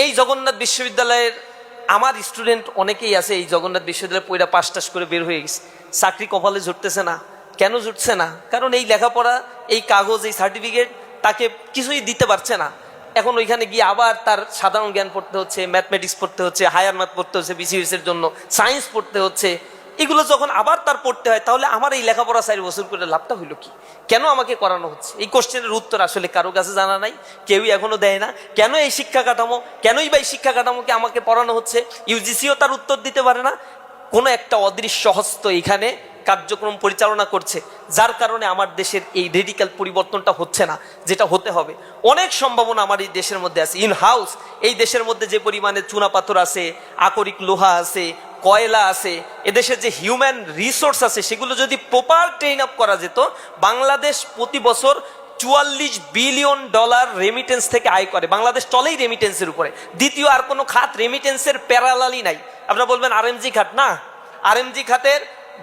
এই জগন্নাথ বিশ্ববিদ্যালয়ের আমার স্টুডেন্ট অনেকেই আছে এই জগন্নাথ বিশ্ববিদ্যালয়ে পড়া পাশ টাশ করে বের হয়ে গেছে, চাকরি কপালে জুটতেছে না। কেন জুটছে না? কারণ এই লেখাপড়া, এই কাগজ, এই সার্টিফিকেট তাকে কিছুই দিতে পারছে না। এখন ওইখানে গিয়ে আবার তার সাধারণ জ্ঞান পড়তে হচ্ছে, ম্যাথমেটিক্স পড়তে হচ্ছে, হায়ার ম্যাথ পড়তে হচ্ছে, বিসিএস এর জন্য সায়েন্স পড়তে হচ্ছে। এগুলো যখন আবার তার পড়তে হয়, তাহলে আমার এই লেখাপড়া 4 বছর করে লাভটা হইলো কি? কেন আমাকে করানো হচ্ছে? এই কোশ্চেনের উত্তর আসলে কারো কাছে জানা নাই, কেউই এখনো দেয় না। কেন এই শিক্ষা কাঠামো, কেনই বা এই শিক্ষা কাঠামোকে আমাকে পড়ানো হচ্ছে? ইউজিসিও তার উত্তর দিতে পারে না। কোনো একটা অদৃশ্য হস্ত এখানে কার্যক্রম পরিচালনা করছে, যার কারণে আমার দেশের এই রেডিক্যাল পরিবর্তনটা হচ্ছে না, যেটা হতে হবে। অনেক সম্ভাবনা আমার এই দেশের মধ্যে আছে। ইন হাউস এই দেশের মধ্যে যে পরিমাণে চুনাপাথর আছে, আকরিক লোহা আছে, কয়লা আছে, এদেশের যে হিউম্যান রিসোর্স আছে, সেগুলো যদি প্রপার ট্রেন আপ করা যেত, বাংলাদেশ প্রতি বছর $44 বিলিয়ন রেমিটেন্স থেকে আয় করে। বাংলাদেশ চলেই রেমিটেন্সের উপরে, দ্বিতীয় আর কোনো খাত রেমিটেন্সের প্যারালালই নাই। আপনারা বলবেন আরএমজি খাত, না, আরএমজি খাতের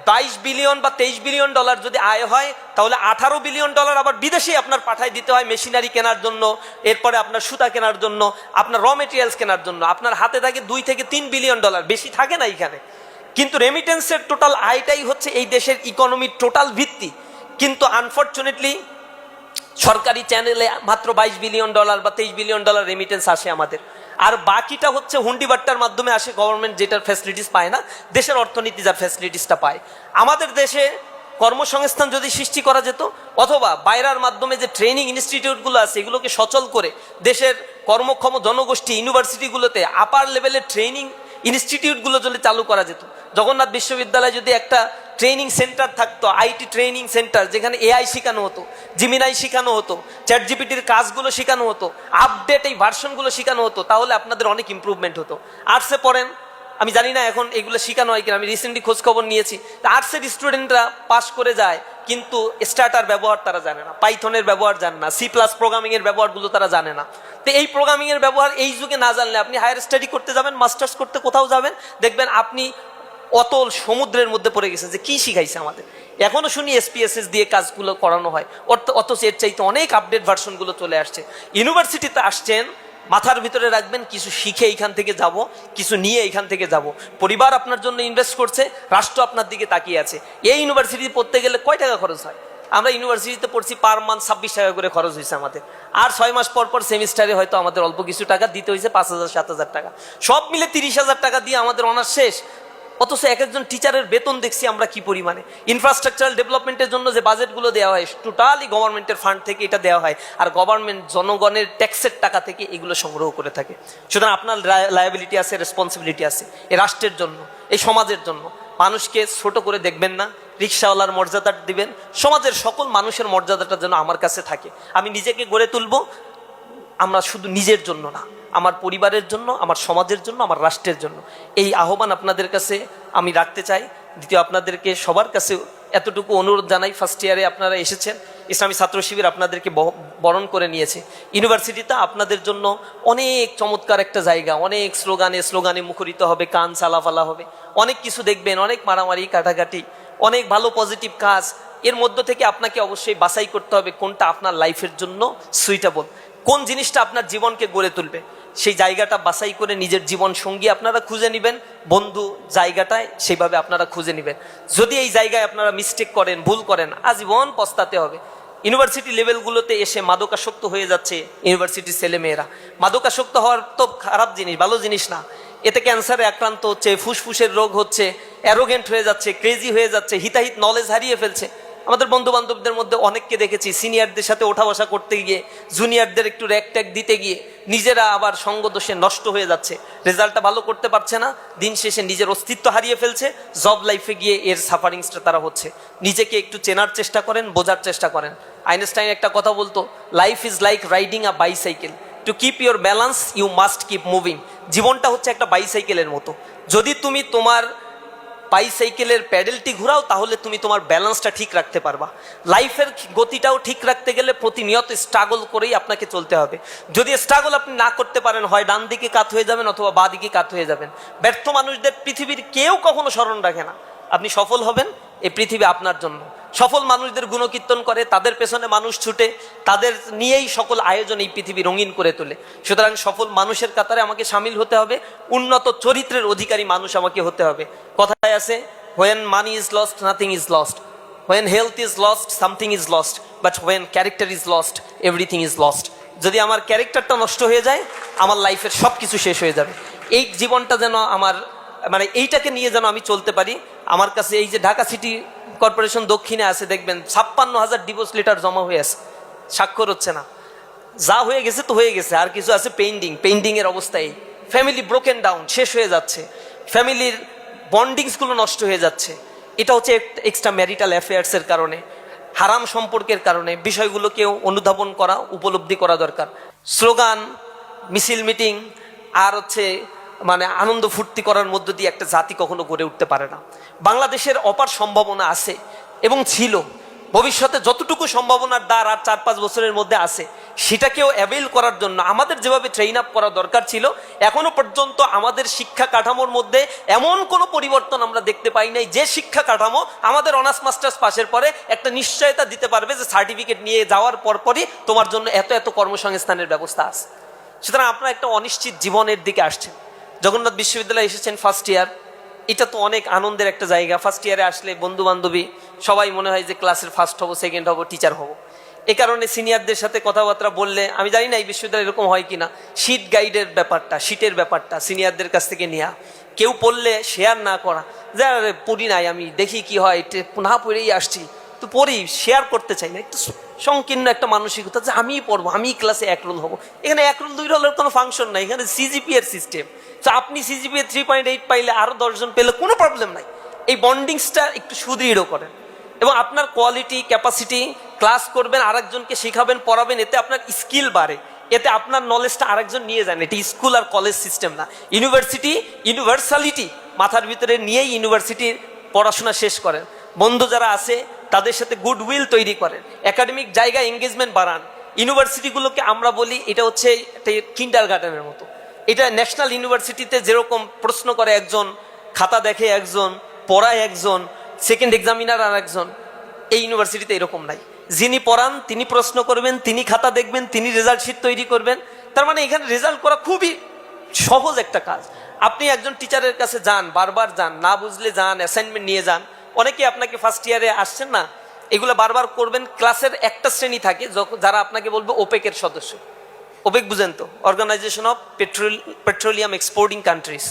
$22 বিলিয়ন বা $23 বিলিয়ন যদি আয় হয়, তাহলে $18 বিলিয়ন আবার বিদেশে আপনার পাঠায় দিতে হয় মেশিনারি কেনার জন্য, এরপরে আপনার সুতা কেনার জন্য, আপনার র মেটেরিয়ালস কেনার জন্য। আপনার হাতে থাকে $2 থেকে $3 বিলিয়ন, বেশি থাকে না এখানে। কিন্তু রেমিটেন্সের টোটাল আয়টাই হচ্ছে এই দেশের ইকোনমির টোটাল ভিত্তি। কিন্তু আনফর্চুনেটলি সরকারি চ্যানেলে মাত্র $22 বিলিয়ন বা $23 বিলিয়ন রেমিটেন্স আসে আমাদের, আর বাকিটা হচ্ছে হুন্ডি বাট্টার মাধ্যমে আসে। গভর্নমেন্ট যেটার ফ্যাসিলিটিস পায় না, দেশের অর্থনীতি যার ফ্যাসিলিটিসটা পায়। আমাদের দেশে কর্মসংস্থান যদি সৃষ্টি করা যেত, অথবা বাইরের মাধ্যমে যে ট্রেনিং ইনস্টিটিউটগুলো আছে এগুলোকে সচল করে দেশের কর্মক্ষম জনগোষ্ঠী ইউনিভার্সিটিগুলোতে আপার লেভেলের ট্রেনিং ইনস্টিটিউটগুলো যদি চালু করা যেত, জগন্নাথ বিশ্ববিদ্যালয়ে যদি একটা ট্রেনিং সেন্টার থাকতো, আইটি ট্রেনিং সেন্টার, যেখানে এআই শেখানো হতো, জিমিনাই শেখানো হতো, চ্যাট জিপিটির কাজগুলো শেখানো হতো, আপডেট এই ভার্সনগুলো শেখানো হতো, তাহলে আপনাদের অনেক ইম্প্রুভমেন্ট হতো। আর্টসে পড়েন, আমি জানি না এখন এগুলো শেখানো হয় কিনা, আমি রিসেন্টলি খোঁজ খবর নিয়েছি। আর্টসের স্টুডেন্টরা পাস করে যায়, কিন্তু স্টার্টার ব্যবহার তারা জানে না, পাইথনের ব্যবহার জানে না, সি প্লাস প্রোগ্রামিং এর ব্যবহারগুলো তারা জানে না। তো এই প্রোগ্রামিং এর ব্যবহার এই যুগে না জানলে আপনি হায়ার স্টাডি করতে যাবেন, মাস্টার্স করতে কোথাও যাবেন, দেখবেন আপনি অতল সমুদ্রের মধ্যে পড়ে গেছেন যে কি শিখাইছে আমাদের। এখনো শুনি এসপিএসএস দিয়ে কাজগুলো করানো হয়, অথচ এর চাইতে অনেক আপডেট ভার্সনগুলো চলে আসছে। ইউনিভার্সিটিতে আসছেন, মাথার ভিতরে রাখবেন কিছু শিখে এইখান থেকে যাব, কিছু নিয়ে এইখান থেকে যাব। পরিবার আপনার জন্য ইনভেস্ট করছে, রাষ্ট্র আপনার দিকে তাকিয়ে আছে। এই ইউনিভার্সিটি পড়তে গেলে কয় টাকা খরচ হয়? আমরা ইউনিভার্সিটিতে পড়ছি, পার মান্থ 26 টাকা করে খরচ হয়েছে আমাদের। আর 6 মাস পর পর সেমিস্টারে হয়তো আমাদের অল্প কিছু টাকা দিতে হয়েছে, 5,000-7,000 টাকা, সব মিলে 30,000 টাকা দিয়ে আমাদের অনার্স শেষ। অথচ এক একজন টিচারের বেতন দেখছি আমরা কি পরিমাণে। ইনফ্রাস্ট্রাকচারাল ডেভেলপমেন্টের জন্য যে বাজেটগুলো দেওয়া হয়, টোটালি গভর্নমেন্টের ফান্ড থেকে এটা দেওয়া হয়, আর গভর্নমেন্ট জনগণের ট্যাক্সের টাকা থেকে এগুলো সংগ্রহ করে থাকে। সুতরাং আপনার লায়াবিলিটি আছে, রেসপন্সিবিলিটি আছে এই রাষ্ট্রের জন্য, এই সমাজের জন্য। মানুষকে ছোট করে দেখবেন না, রিক্সাওয়ালার মর্যাদা দিবেন, সমাজের সকল মানুষের মর্যাদাটা যেন আমার কাছে থাকে। আমি নিজেকে গড়ে তুলবো, আমরা শুধু নিজের জন্য না, আমার পরিবারের জন্য, আমার সমাজের জন্য, আমার রাষ্ট্রের জন্য। এই আহ্বান আপনাদের কাছে আমি রাখতে চাই। দ্বিতীয়, আপনাদেরকে সবার কাছে এতটুকু অনুরোধ জানাই, ফার্স্ট ইয়ারে আপনারা এসেছেন, ইসলামী ছাত্র শিবির আপনাদেরকে বরণ করে নিয়েছে। ইউনিভার্সিটিতে আপনাদের জন্য অনেক চমৎকার একটা জায়গা, অনেক স্লোগানে মুখরিত হবে, কান চালাফালা হবে, অনেক কিছু দেখবেন, অনেক মারামারি কাটাকাটি, অনেক ভালো পজিটিভ কাজ। এর মধ্য থেকে আপনাকে অবশ্যই বাছাই করতে হবে কোনটা আপনার লাইফের জন্য সুইটেবল, কোন জিনিসটা আপনার জীবনকে গড়ে তুলবে। সেই জায়গাটা বাছাই করে নিজের জীবন সঙ্গী আপনারা খুঁজে নেবেন, বন্ধু জায়গাটায় সেইভাবে আপনারা খুঁজে নেবেন। যদি এই জায়গায় আপনারা মিস্টেক করেন, ভুল করেন, আজীবন পস্তাতে হবে। ইউনিভার্সিটি লেভেলগুলোতে এসে মাদকাসক্ত হয়ে যাচ্ছে ইউনিভার্সিটির ছেলেমেয়েরা। মাদকাসক্ত হওয়ার তো খারাপ জিনিস, ভালো জিনিস না। এতে ক্যান্সারে আক্রান্ত হচ্ছে, ফুসফুসের রোগ হচ্ছে, অ্যারোগেন্ট হয়ে যাচ্ছে, ক্রেজি হয়ে যাচ্ছে, হিতাহিত নলেজ হারিয়ে ফেলছে। আমাদের বন্ধু বান্ধবদের মধ্যে অনেককে দেখেছি সিনিয়রদের সাথে ওঠা বসা করতে গিয়ে, জুনিয়রদের একটু র্যাক ট্যাগ দিতে গিয়ে নিজেরা আবার সঙ্গদোষে নষ্ট হয়ে যাচ্ছে, রেজাল্টটা ভালো করতে পারছে না, দিন শেষে নিজের অস্তিত্ব হারিয়ে ফেলছে। জব লাইফে গিয়ে এর সাফারিংসটা তারা হচ্ছে। নিজেকে একটু চেনার চেষ্টা করেন, বোঝার চেষ্টা করেন। আইনস্টাইন একটা কথা বলতো, life is like riding a bicycle, to keep your balance you must keep moving. জীবনটা হচ্ছে একটা বাইসাইকেলের মতো, যদি তুমি তোমার বাইসাইকেলের প্যাডেলটি ঘোরাও তাহলে তুমি তোমার ব্যালেন্সটা ঠিক রাখতে পারবা। লাইফের গতিটাও ঠিক রাখতে গেলে প্রতিনিয়ত স্ট্রাগল করেই আপনাকে চলতে হবে। যদি স্ট্রাগল আপনি না করতে পারেন, হয় ডান দিকে কাত হয়ে যাবেন অথবা বাঁ দিকে কাত হয়ে যাবেন। ব্যর্থ মানুষদের পৃথিবীর কেউ কখনো স্মরণ রাখে না। আপনি সফল হবেন, এই পৃথিবী আপনার জন্য। সফল মানুষদের গুণকীর্তন করে, তাদের পেছনে মানুষ ছুটে, তাদের নিয়েই সকল আয়োজন এই পৃথিবী রঙিন করে তোলে। সুতরাং সফল মানুষের কাতারে আমাকে সামিল হতে হবে, উন্নত চরিত্রের অধিকারী মানুষ আমাকে হতে হবে। কথায় আছে, when money is lost nothing is lost, when health is lost something is lost, but when character is lost everything is lost। যদি আমার ক্যারেক্টারটা নষ্ট হয়ে যায়, আমার লাইফের সব কিছু শেষ হয়ে যাবে। এই জীবনটা যেন আমার মানে এইটাকে নিয়ে যেন আমি চলতে পারি। আমার কাছে এই যে ঢাকা সিটি কর্পোরেশন দক্ষিণে আছে, দেখবেন 56,000 ডিভোর্স লেটার জমা হয়ে আছে, স্বাক্ষর হচ্ছে না। যা হয়ে গেছে তো হয়ে গেছে, আর কিছু আছে পেন্ডিং এর অবস্থায়। ফ্যামিলি ব্রোকেন ডাউন, শেষ হয়ে যাচ্ছে, ফ্যামিলির বন্ডিংসগুলো নষ্ট হয়ে যাচ্ছে। এটা হচ্ছে এক্সট্রা ম্যারিটাল অ্যাফেয়ার্সের কারণে, হারাম সম্পর্কের কারণে। বিষয়গুলোকেও অনুধাবন করা, উপলব্ধি করা দরকার। স্লোগান, মিছিল, মিটিং আর হচ্ছে মানে আনন্দ ফুর্তি করার মধ্য দিয়ে একটা জাতি কখনো গড়ে উঠতে পারে না। বাংলাদেশের অপার সম্ভাবনা আছে এবং ছিল, ভবিষ্যতে যতটুকু সম্ভাবনার দ্বার আর 4-5 বছরের মধ্যে আছে, সেটাকেও অ্যাভেল করার জন্য আমাদের যেভাবে ট্রেন আপ করা দরকার ছিল, এখনো পর্যন্ত আমাদের শিক্ষা কাঠামোর মধ্যে এমন কোনো পরিবর্তন আমরা দেখতে পাই নাই যে শিক্ষা কাঠামো আমাদের অনার্স মাস্টার্স পাশের পরে একটা নিশ্চয়তা দিতে পারবে যে সার্টিফিকেট নিয়ে যাওয়ার পরপরই তোমার জন্য এত এত কর্মসংস্থানের ব্যবস্থা আছে। সুতরাং আপনারা একটা অনিশ্চিত জীবনের দিকে আসছেন। জগন্নাথ বিশ্ববিদ্যালয়ে এসেছেন ফার্স্ট ইয়ার, এটা তো অনেক আনন্দের একটা জায়গা। ফার্স্ট ইয়ারে আসলে বন্ধু বান্ধবী সবাই মনে হয় যে ক্লাসের ফার্স্ট হব, সেকেন্ড হব, টিচার হব। এ কারণে সিনিয়রদের সাথে কথাবার্তা বললে, আমি জানি না এই বিশ্ববিদ্যালয়ে এরকম হয় কিনা, শিট গাইডের ব্যাপারটা, শিটের ব্যাপারটা সিনিয়রদের কাছ থেকে নেওয়া, কেউ পড়লে শেয়ার না করা, যে পড়ি নাই, আমি দেখি কি হয়, না পড়েই আসছি, তো পড়ি, শেয়ার করতে চাই না। একটু সংকীর্ণ একটা মানসিকতা যে আমিই পড়বো, আমি ক্লাসে 1 রোল হবো। এখানে 1 রোল 2 রোলের কোনো ফাংশন নাই, এখানে সিজিপি এর সিস্টেম। তো আপনি সিজিপি 3.8 পাইলে আরো 10 জন পেলে কোনো প্রবলেম নাই। এই বন্ডিংসটা একটু সুদৃঢ় করেন এবং আপনার কোয়ালিটি, ক্যাপাসিটি, ক্লাস করবেন, আরেকজনকে শেখাবেন, পড়াবেন, এতে আপনার স্কিল বাড়ে, এতে আপনার নলেজটা আরেকজন নিয়ে যান। এটি স্কুল আর কলেজ সিস্টেম না, ইউনিভার্সিটি, ইউনিভার্সালিটি মাথার ভিতরে নিয়েই ইউনিভার্সিটির পড়াশোনা শেষ করেন। বন্ধু যারা আছে তাদের সাথে গুডউইল তৈরি করেন, একাডেমিক জায়গায় এঙ্গেজমেন্ট বাড়ান। ইউনিভার্সিটিগুলোকে আমরা বলি এটা হচ্ছে কিন্ডার গার্ডেনের মতো। এটা ন্যাশনাল ইউনিভার্সিটিতে যেরকম প্রশ্ন করে একজন, খাতা দেখে একজন, পড়ায় একজন, সেকেন্ড এক্সামিনার আর একজন, এই ইউনিভার্সিটিতে এরকম নাই। যিনি পড়ান তিনি প্রশ্ন করবেন, তিনি খাতা দেখবেন, তিনি রেজাল্ট শিট তৈরি করবেন। তার মানে এখানে রেজাল্ট করা খুবই সহজ একটা কাজ। আপনি একজন টিচারের কাছে যান, বারবার যান, না বুঝলে যান, অ্যাসাইনমেন্ট নিয়ে যান। অনেকে আপনাকে ফার্স্ট ইয়ারে আসছেন না, এগুলো বারবার করবেন। ক্লাসের একটা শ্রেণী থাকে যারা আপনাকে বলবে ওপেকের সদস্য। ওপেক বুঝেন তো, organization of petroleum exporting countries,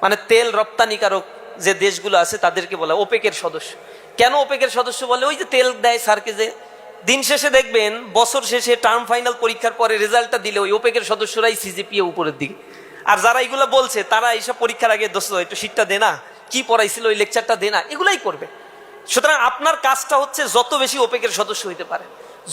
মানে তেল রপ্তানিকারক যে দেশগুলো আছে তাদেরকে বলা ওপেকের সদস্য। কেন ওপেকের সদস্য বলে? ওই যে তেল দেয় স্যারকে, যে দিন শেষে দেখবেন বছর শেষে টার্ম ফাইনাল পরীক্ষার পরে রেজাল্টটা দিলে ওই ওপেকের সদস্যরাই সিজিপিএ উপরের দিকে। আর যারা এগুলো বলছে তারা এইসব পরীক্ষার আগে দোস্ত একটু শীটটা দে না, কি পড়াইছিল ওই লেকচারটা দে না, এগুলাই করবে। সুতরাং আপনার কাজটা হচ্ছে যত বেশি ওপেকের সদস্য হইতে পারে,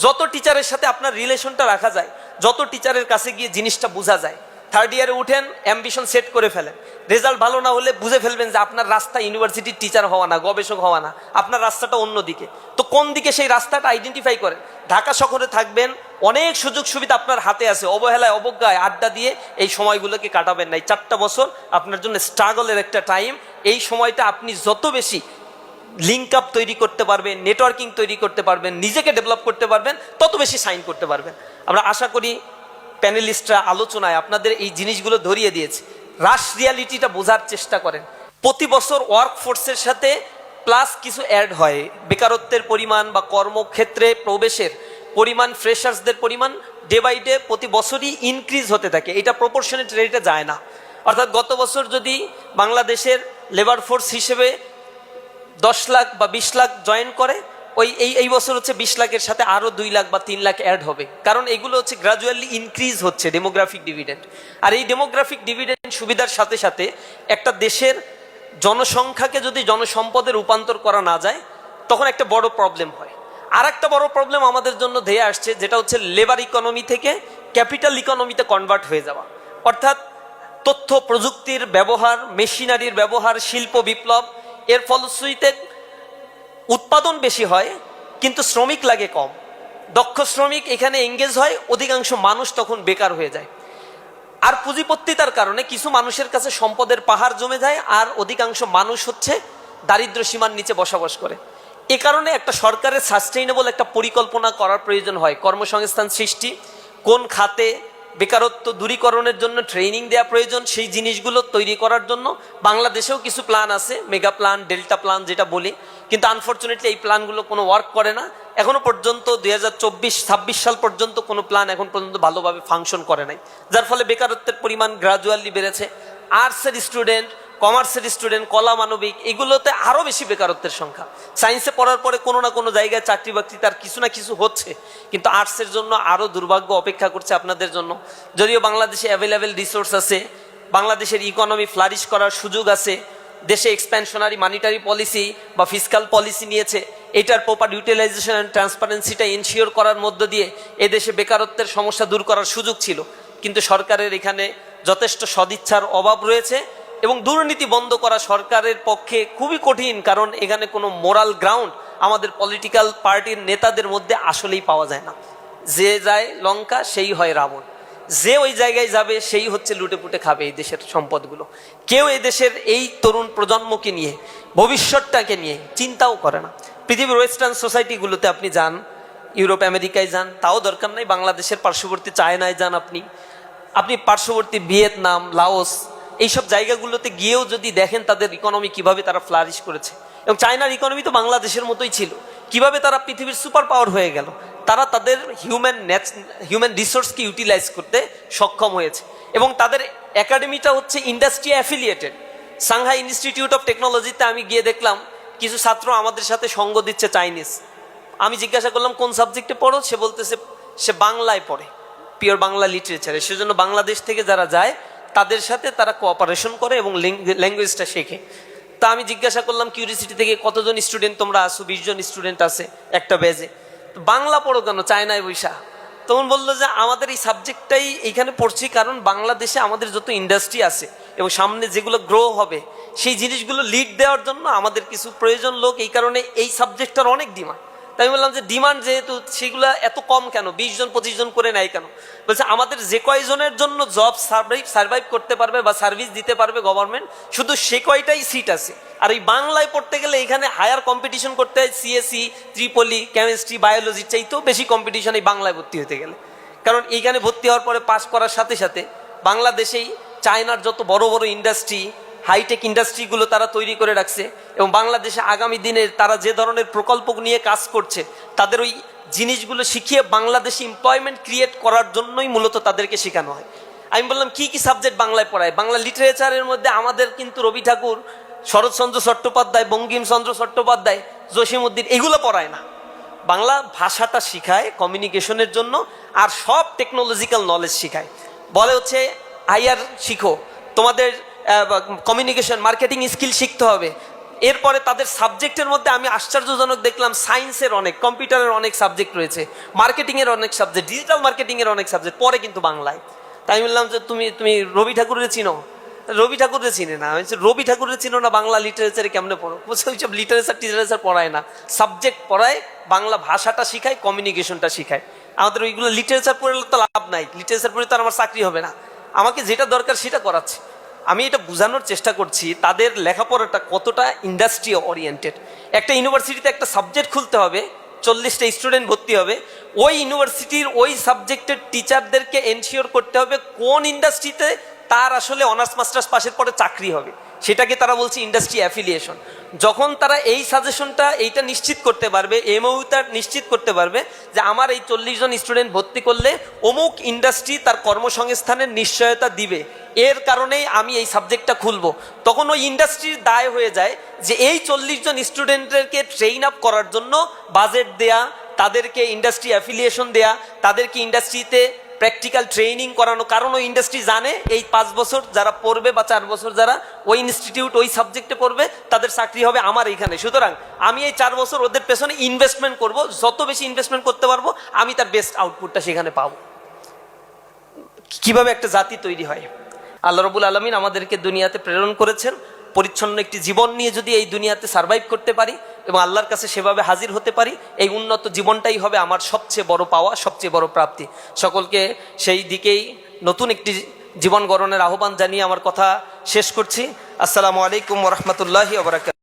যত টিচারের সাথে আপনার রিলেশনটা রাখা যায়, যত টিচারের কাছে গিয়ে জিনিসটা বোঝা যায়। থার্ড ইয়ারে উঠেন, অ্যাম্বিশন সেট করে ফেলেন। রেজাল্ট ভালো না হলে বুঝে ফেলবেন যে আপনার রাস্তা ইউনিভার্সিটির টিচার হওয়া না, গবেষক হওয়া না, আপনার রাস্তাটা অন্যদিকে। তো কোন দিকে, সেই রাস্তাটা আইডেন্টিফাই করেন। ঢাকা শহরে থাকবেন, অনেক সুযোগ সুবিধা আপনার হাতে আছে, অবহেলায় অবজ্ঞায় আড্ডা দিয়ে এই সময়গুলোকে কাটাবেন নাই। 4টা বছর আপনার জন্য স্ট্রাগলের একটা টাইম। এই সময়টা আপনি যত বেশি লিঙ্ক আপ তৈরি করতে পারবেন, নেটওয়ার্কিং তৈরি করতে পারবেন, নিজেকে ডেভেলপ করতে পারবেন, তত বেশি সাইন করতে পারবেন। আমরা আশা করি প্যানেলিস্টরা আলোচনায় আপনাদের এই জিনিসগুলো ধরিয়ে দিয়েছে। রাশ রিয়ালিটিটা বোঝার চেষ্টা করেন। প্রতি বছর ওয়ার্কফোর্সের সাথে প্লাস কিছু অ্যাড হয়, বেকারত্বের পরিমাণ বা কর্মক্ষেত্রে প্রবেশের পরিমাণ, ফ্রেশার্সদের পরিমাণ ডে বাই ডে প্রতি বছরই ইনক্রিজ হতে থাকে। এটা প্রপোর্শনেট রেটে যায় না। অর্থাৎ গত বছর যদি বাংলাদেশের লেবার ফোর্স হিসেবে 10 লাখ বা 20 লাখ জয়েন করে, ওই এই বছর হচ্ছে 20 লাখের সাথে আরো 2 লাখ বা 3 লাখ অ্যাড হবে। কারণ এগুলো হচ্ছে গ্রাজুয়ালি ইনক্রিজ হচ্ছে, ডেমোগ্রাফিক ডিভিডেন্ড। আর এই ডেমোগ্রাফিক ডিভিডেন্ড সুবিধার সাথে সাথে একটা দেশের জনসংখ্যাকে যদি জনসম্পদে রূপান্তর করা না যায়, তখন একটা বড় প্রবলেম হয়। আর একটা বড় প্রবলেম আমাদের জন্য ধেয়ে আসছে, যেটা হচ্ছে লেবার ইকোনমি থেকে ক্যাপিটাল ইকোনমিতে কনভার্ট হয়ে যাওয়া। অর্থাৎ তথ্য প্রযুক্তির ব্যবহার, মেশিনারির ব্যবহার, শিল্প বিপ্লব, এর ফলশ্রুতিতে উৎপাদন বেশি হয় কিন্তু শ্রমিক লাগে কম। দক্ষ শ্রমিক এখানে এঙ্গেজ হয়, অধিকাংশ মানুষ তখন বেকার হয়ে যায়। আর পুঁজিপত্তিতার কারণে কিছু মানুষের কাছে সম্পদের পাহাড় জমে যায়, আর অধিকাংশ মানুষ হচ্ছে দারিদ্র সীমার নিচে বসবাস করে। এ কারণে একটা সরকারের সাস্টেইনেবল একটা পরিকল্পনা করার প্রয়োজন হয়, কর্মসংস্থান সৃষ্টি, কোন খাতে বেকারত্ব দূরীকরণের জন্য ট্রেনিং দেওয়া প্রয়োজন, সেই জিনিসগুলো তৈরি করার জন্য বাংলাদেশেও কিছু প্ল্যান আছে, মেগা প্ল্যান, ডেল্টা প্ল্যান যেটা বলি, কিন্তু আনফর্চুনেটলি এই প্ল্যানগুলো কোনো ওয়ার্ক করে না এখনো পর্যন্ত। 2024-26 সাল পর্যন্ত কোনো প্ল্যান এখন পর্যন্ত ভালোভাবে ফাংশন করে নাই, যার ফলে বেকারত্বের পরিমাণ গ্রাজুয়ালি বেড়েছে। আর্টসের স্টুডেন্ট, কমার্সের স্টুডেন্ট, কলা মানবিক, এগুলোতে আরও বেশি বেকারত্বের সংখ্যা। সায়েন্সে পড়ার পরে কোনো না কোনো জায়গায় চাকরি বাকরি তার কিছু না কিছু হচ্ছে, কিন্তু আর্টসের জন্য আরও দুর্ভাগ্য অপেক্ষা করছে আপনাদের জন্য। যদিও বাংলাদেশে অ্যাভেলেবেল রিসোর্স আছে, বাংলাদেশের ইকোনমি ফ্লারিশ করার সুযোগ আছে, দেশে এক্সপ্যানশনারি মানিটারি পলিসি বা ফিসকাল পলিসি নিয়েছে, এটার প্রপার ইউটিলাইজেশন অ্যান্ড ট্রান্সপারেন্সিটা এনশিওর করার মধ্য দিয়ে এদেশে বেকারত্বের সমস্যা দূর করার সুযোগ ছিল, কিন্তু সরকারের এখানে যথেষ্ট সদিচ্ছার অভাব রয়েছে এবং দুর্নীতি বন্ধ করা সরকারের পক্ষে খুবই কঠিন, কারণ এখানে কোনো মোরাল গ্রাউন্ড আমাদের পলিটিক্যাল পার্টির নেতাদের মধ্যে আসলেই পাওয়া যায় না। যে যায় লঙ্কা সেই হয় রাবণ, যে ওই জায়গায় যাবে সেই হচ্ছে লুটে পুটে খাবে এই দেশের সম্পদগুলো। কেউ এই দেশের এই তরুণ প্রজন্মকে নিয়ে, ভবিষ্যৎটাকে নিয়ে চিন্তাও করে না। পৃথিবীর ওয়েস্টার্ন সোসাইটিগুলোতে আপনি যান, ইউরোপ আমেরিকায় যান, তাও দরকার নাই, বাংলাদেশের পার্শ্ববর্তী চায়নায় যান, আপনি পার্শ্ববর্তী ভিয়েতনাম, লাওস, এইসব জায়গাগুলোতে গিয়েও যদি দেখেন তাদের ইকোনমি কিভাবে তারা ফ্লারিশ করেছে, এবং চায়নার ইকোনমি তো বাংলাদেশের মতোই ছিল, কিভাবে তারা পৃথিবীর সুপার পাওয়ার হয়ে গেল, তারা তাদের হিউম্যান রিসোর্সকে ইউটিলাইজ করতে সক্ষম হয়েছে। এবং তাদের একাডেমিটা হচ্ছে industry affiliated. Shanghai institute of টেকনোলজিতে আমি গিয়ে দেখলাম কিছু ছাত্র আমাদের সাথে সঙ্গ দিচ্ছে চাইনিজ। আমি জিজ্ঞাসা করলাম কোন সাবজেক্টে পড়ো, সে বলতেছে সে বাংলায় পড়ে, পিওর বাংলা লিটারেচারে। সেজন্য বাংলাদেশ থেকে যারা যায় তাদের সাথে তারা কোঅপারেশন করে এবং ল্যাঙ্গুয়েজটা শেখে। তা আমি জিজ্ঞাসা করলাম কিউরিসিটি থেকে, কতজন স্টুডেন্ট তোমরা আসো? 20 জন স্টুডেন্ট আছে একটা ব্যাচে। বাংলা পড়ো কেন চায়নায় বৈশা? তখন বললো যে আমাদের এই সাবজেক্টটাই এইখানে পড়ছি কারণ বাংলাদেশে আমাদের যত ইন্ডাস্ট্রি আছে এবং সামনে যেগুলো গ্রো হবে সেই জিনিসগুলো লিড দেওয়ার জন্য আমাদের কিছু প্রয়োজন লোক, এই কারণে এই সাবজেক্টটার অনেক ডিমান্ড। তাই আমি বললাম যে ডিমান্ড যেহেতু, সেগুলো এত কম কেন, 20 জন 25 জন করে নেয় কেন? বলছে আমাদের যে কয়জনের জন্য জব সার্ভাইভ করতে পারবে বা সার্ভিস দিতে পারবে গভর্নমেন্ট, শুধু সে কয়টাই সিট আছে। আর এই বাংলায় পড়তে গেলে এখানে হায়ার কম্পিটিশন করতে হয়, সিএসসি, ত্রিপলি, কেমিস্ট্রি, বায়োলজির চাইতেও বেশি কম্পিটিশন এই বাংলায় ভর্তি হতে গেলে। কারণ এইখানে ভর্তি হওয়ার পরে পাস করার সাথে সাথে বাংলাদেশেই চায়নার যত বড় বড় ইন্ডাস্ট্রি, হাইটেক ইন্ডাস্ট্রিগুলো তারা তৈরি করে রাখছে, এবং বাংলাদেশে আগামী দিনে তারা যে ধরনের প্রকল্প নিয়ে কাজ করছে তাদের ওই জিনিসগুলো শিখিয়ে বাংলাদেশে এমপ্লয়মেন্ট ক্রিয়েট করার জন্যই মূলত তাদেরকে শেখানো হয়। আমি বললাম কি কি সাবজেক্ট বাংলায় পড়ায়? বাংলা লিটারেচারের মধ্যে আমাদের কিন্তু রবি ঠাকুর, শরৎচন্দ্র চট্টোপাধ্যায়, বঙ্কিমচন্দ্র চট্টোপাধ্যায়, জসীমউদ্দিন, এগুলো পড়ায় না। বাংলা ভাষাটা শিখায় কমিউনিকেশনের জন্য, আর সব টেকনোলজিক্যাল নলেজ শিখায়। বলে হচ্ছে আইআর শিখো, তোমাদের কমিউনিকেশন মার্কেটিং স্কিল শিখতে হবে। এরপরে তাদের সাবজেক্টের মধ্যে আমি আশ্চর্যজনক দেখলাম সায়েন্সের অনেক, কম্পিউটারের অনেক সাবজেক্ট রয়েছে, মার্কেটিংয়ের অনেক সাবজেক্ট, ডিজিটাল মার্কেটিংয়ের অনেক সাবজেক্ট পড়ে কিন্তু বাংলায়। তাই আমি বললাম যে তুমি রবি ঠাকুরের চিনো? রবি ঠাকুরের চিনে না। রবি ঠাকুরের চিনো না, বাংলা লিটারেচারে কেমনে পড়ো? বলছে ওইসব লিটারেচার পড়ায় না, সাবজেক্ট পড়ায়, বাংলা ভাষাটা শিখায়, কমিউনিকেশনটা শিখায়। আমাদের ওইগুলো লিটারেচার পড়লে তো লাভ নাই, লিটারেচার পড়ে তো আমার চাকরি হবে না, আমাকে যেটা দরকার সেটা করাচ্ছে। আমি এটা বোঝানোর চেষ্টা করছি তাদের লেখাপড়াটা কতটা ইন্ডাস্ট্রি ওরিয়েন্টেড। একটা ইউনিভার্সিটিতে একটা সাবজেক্ট খুলতে হবে, 40টা স্টুডেন্ট ভর্তি হবে, ওই ইউনিভার্সিটির ওই সাবজেক্টের টিচারদেরকে এনশিওর করতে হবে কোন ইন্ডাস্ট্রিতে তার আসলে অনার্স মাস্টার্স পাশের পরে চাকরি হবে, সেটাকে তারা বলছে ইন্ডাস্ট্রি অ্যাফিলিয়েশন। যখন তারা এই সাজেশনটা এইটা নিশ্চিত করতে পারবে, এমওইউটা নিশ্চিত করতে পারবে যে আমার এই 40 জন স্টুডেন্ট ভর্তি করলে অমুক ইন্ডাস্ট্রি তার কর্মসংস্থানের নিশ্চয়তা দিবে, এর কারণেই আমি এই সাবজেক্টটা খুলবো, তখন ওই ইন্ডাস্ট্রির দায় হয়ে যায় যে এই 40 জন স্টুডেন্টদেরকে ট্রেন আপ করার জন্য বাজেট দেয়া, তাদেরকে ইন্ডাস্ট্রি অ্যাফিলিয়েশন দেয়া, তাদেরকে ইন্ডাস্ট্রিতে প্র্যাকটিক্যাল ট্রেনিং করানো। কারণ ওই ইন্ডাস্ট্রি জানে এই 5 বছর যারা পড়বে বা 4 বছর যারা ওই ইনস্টিটিউট ওই সাবজেক্টে পড়বে তাদের চাকরি হবে আমার এইখানে, সুতরাং আমি এই 4 বছর ওদের পেছনে ইনভেস্টমেন্ট করব, যত বেশি ইনভেস্টমেন্ট করতে পারবো আমি তার বেস্ট আউটপুটটা সেখানে পাবো। কিভাবে একটা জাতি তৈরি হয়? আল্লাহ রাব্বুল আলামিন আমাদেরকে দুনিয়াতে প্রেরণ করেছেন পরিচ্ছন্ন একটি জীবন নিয়ে, যদি এই দুনিয়াতে সার্ভাইভ করতে পারি এবং আল্লাহর কাছে সেভাবে হাজির হতে পারি, এই উন্নত জীবনটাই হবে আমার সবচেয়ে বড় পাওয়া, সবচেয়ে বড় প্রাপ্তি। সকলকে সেই দিকেই নতুন একটি জীবন গড়নের আহ্বান জানিয়ে আমার কথা শেষ করছি। আসসালামু আলাইকুম ওয়া রাহমাতুল্লাহি ওয়া বারাকাতুহু।